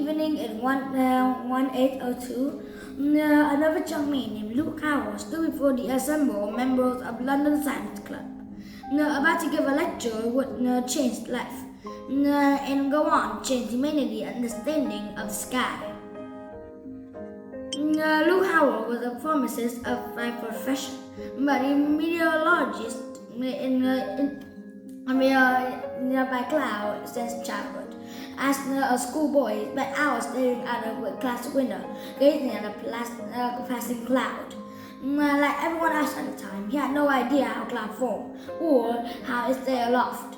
evening in 1802, another young man named Luke Howard stood before the assembled members of London Science Club, about to give a lecture would change life and go on change humanity's understanding of the sky. Luke Howard was a pharmacist by profession, but a meteorologist by cloud since childhood. As a schoolboy, he spent hours staring out of a class window, gazing at a passing cloud. Like everyone else at the time, he had no idea how clouds form or how it stay aloft.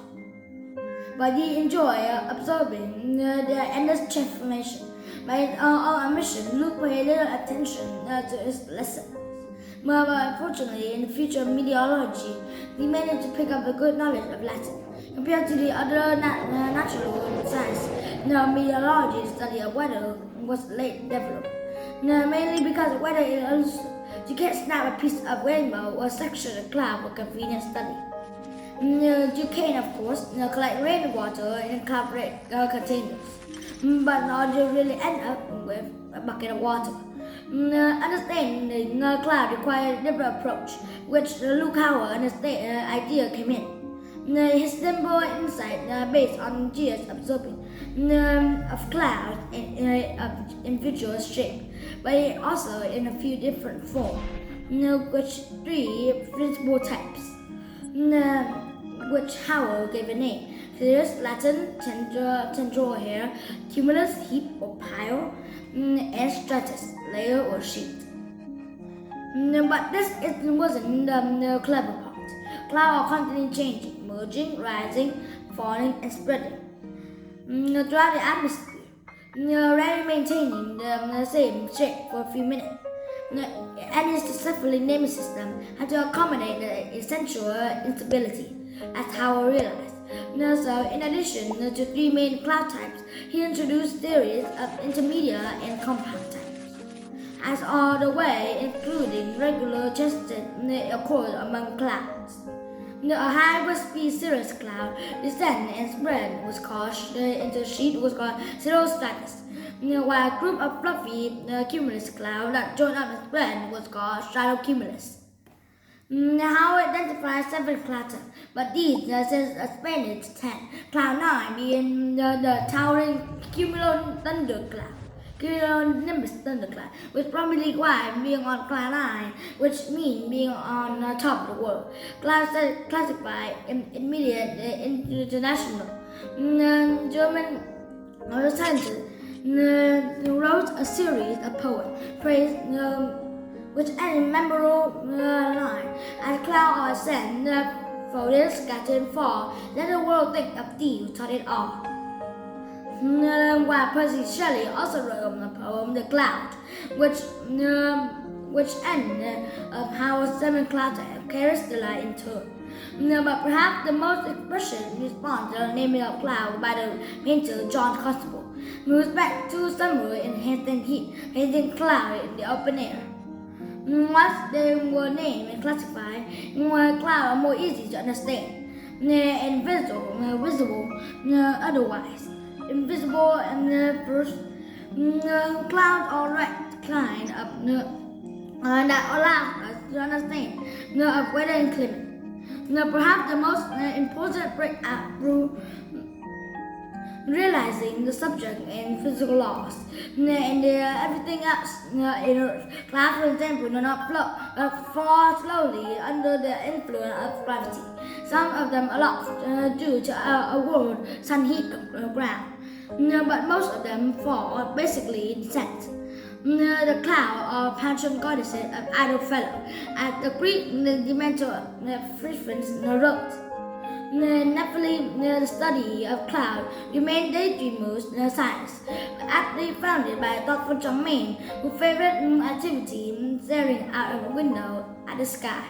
But he enjoyed observing their endless transformation. By his own ambition, Luke paid little attention to his lessons. But unfortunately, in the future of meteorology, he managed to pick up a good knowledge of Latin. Compared to the other natural science, meteorology's study of weather was late developed. Mainly because weather is you can't snap a piece of rainbow or section of cloud for convenient study. You can, of course, collect rainwater in cloud containers, but you really end up with a bucket of water. Understanding cloud requires a different approach, which Luke Howard idea came in. His simple insight based on years observing of clouds of individual shape, but also in a few different forms, which three principal types, which Howard gave a name: cirrus, Latin, tendril hair, cumulus, heap or pile, and stratus, layer or sheet. But this wasn't the clever part. Clouds are constantly changing, merging, rising, falling, and spreading throughout the atmosphere, rarely maintaining the same shape for a few minutes. And his successfully naming system had to accommodate the essential instability, as Howard realized. So, in addition to three main cloud types, he introduced theories of intermediate and compact types, as all the way including regular tested occurred among clouds. A high-speed cirrus cloud descend and spread was called into a sheet was called cirrostratus, while a group of fluffy cumulus clouds that joined up and spread was called stratocumulus. Howard identified 7 cloud types, but these since expanded to 10. Cloud 9 being the towering cumulonimbus thundercloud, which probably required being on cloud 9, which means being on top of the world. Clouds classified immediate international. German scientists wrote a series of poems praised which ended memorable line: as clouds are sent, folded, scattered, and fall, let the world think of thee who taught it all. While Percy Shelley also wrote the poem "The Cloud," which ended of how 7 clouds carries the light in turn. But perhaps the most expression response to the naming of cloud by the painter John Constable, moves back to summer in Hampton Heat, painting clouds in the open air. Once they were named and classified, clouds are more easy to understand and visible otherwise. Invisible and first, clouds are reclined up that allow us to understand of weather and climate. Perhaps the most important breakout through realizing the subject and physical laws and everything else in Earth. Clouds, for example, do not fall slowly under the influence of gravity. Some of them aloft due to a world sun heat ground, but most of them fall basically descent. The cloud or patron goddesses of idle fellow, as the Greek Demeter frequents wrote. Naturally, the study of clouds remained daydreamers science, aptly founded by a thoughtful young man whose favorite activity staring out of a window at the sky.